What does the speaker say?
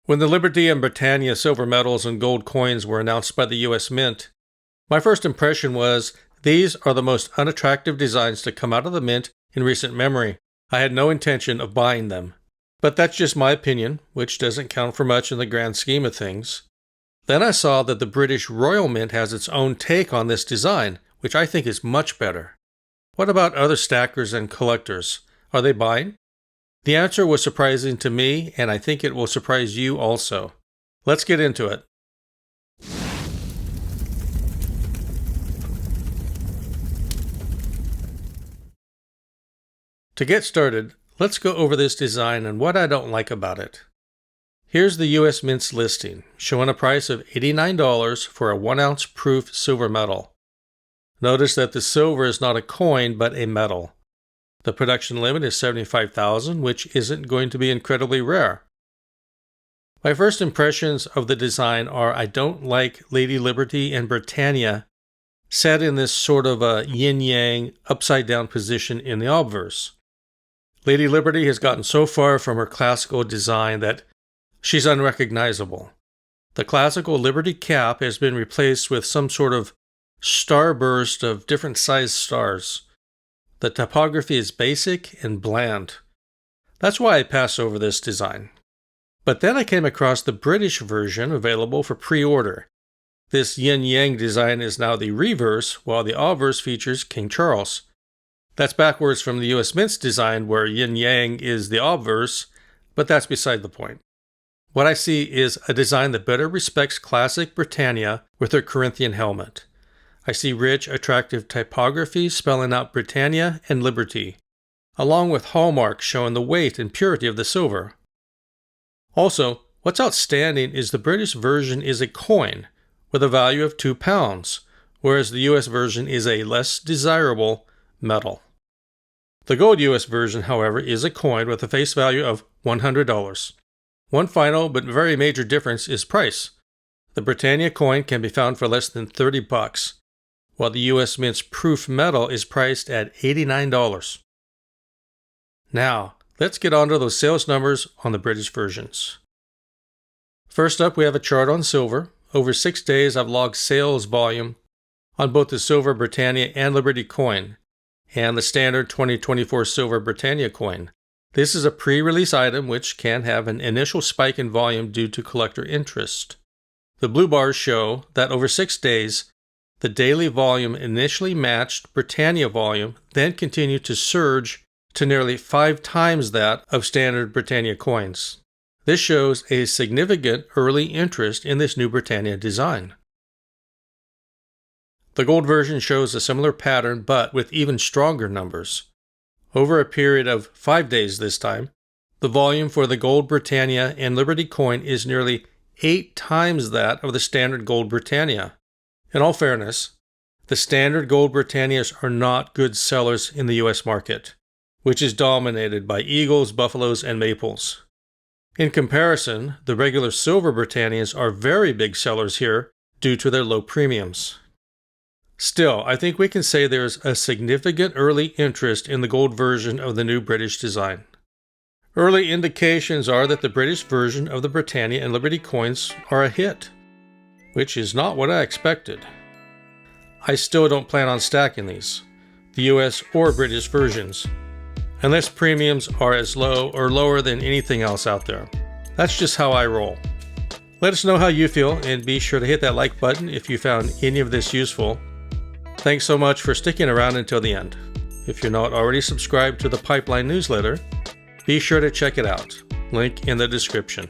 When the Liberty and Britannia silver medals and gold coins were announced by the US Mint, my first impression was these are the most unattractive designs to come out of the mint in recent memory. I had no intention of buying them. But that's just my opinion, which doesn't count for much in the grand scheme of things. Then I saw that the British Royal Mint has its own take on this design, which I think is much better. What about other stackers and collectors? Are they buying? The answer was surprising to me, and I think it will surprise you also. Let's get into it. To get started, let's go over this design and what I don't like about it. Here's the US Mint's listing, showing a price of $89 for a 1-ounce proof silver medal. Notice that the silver is not a coin, but a medal. The production limit is 75,000, which isn't going to be incredibly rare. My first impressions of the design are I don't like Lady Liberty and Britannia set in this sort of a yin-yang, upside-down position in the obverse. Lady Liberty has gotten so far from her classical design that she's unrecognizable. The classical Liberty cap has been replaced with some sort of starburst of different sized stars. The typography is basic and bland. That's why I pass over this design. But then I came across the British version available for pre-order. This yin-yang design is now the reverse, while the obverse features King Charles. That's backwards from the US Mint's design where yin-yang is the obverse, but that's beside the point. What I see is a design that better respects classic Britannia with her Corinthian helmet. I see rich, attractive typography spelling out Britannia and Liberty, along with hallmarks showing the weight and purity of the silver. Also, what's outstanding is the British version is a coin with a value of £2, whereas the US version is a less desirable medal. The gold US version, however, is a coin with a face value of $100. One final but very major difference is price. The Britannia coin can be found for less than $30, while the US Mint's proof medal is priced at $89. Now, let's get on to those sales numbers on the British versions. First up, we have a chart on silver. Over 6 days, I've logged sales volume on both the silver Britannia and Liberty coin, and the standard 2024 silver Britannia coin. This is a pre-release item which can have an initial spike in volume due to collector interest. The blue bars show that over 6 days, the daily volume initially matched Britannia volume, then continued to surge to nearly 5 times that of standard Britannia coins. This shows a significant early interest in this new Britannia design. The gold version shows a similar pattern, but with even stronger numbers. Over a period of 5 days this time, the volume for the gold Britannia and Liberty coin is nearly 8 times that of the standard gold Britannia. In all fairness, the standard gold Britannias are not good sellers in the US market, which is dominated by eagles, buffaloes, and maples. In comparison, the regular silver Britannias are very big sellers here due to their low premiums. Still, I think we can say there is a significant early interest in the gold version of the new British design. Early indications are that the British version of the Britannia and Liberty coins are a hit, which is not what I expected. I still don't plan on stacking these, the US or British versions, unless premiums are as low or lower than anything else out there. That's just how I roll. Let us know how you feel, and be sure to hit that like button if you found any of this useful. Thanks so much for sticking around until the end. If you're not already subscribed to the Pipeline newsletter, be sure to check it out. Link in the description.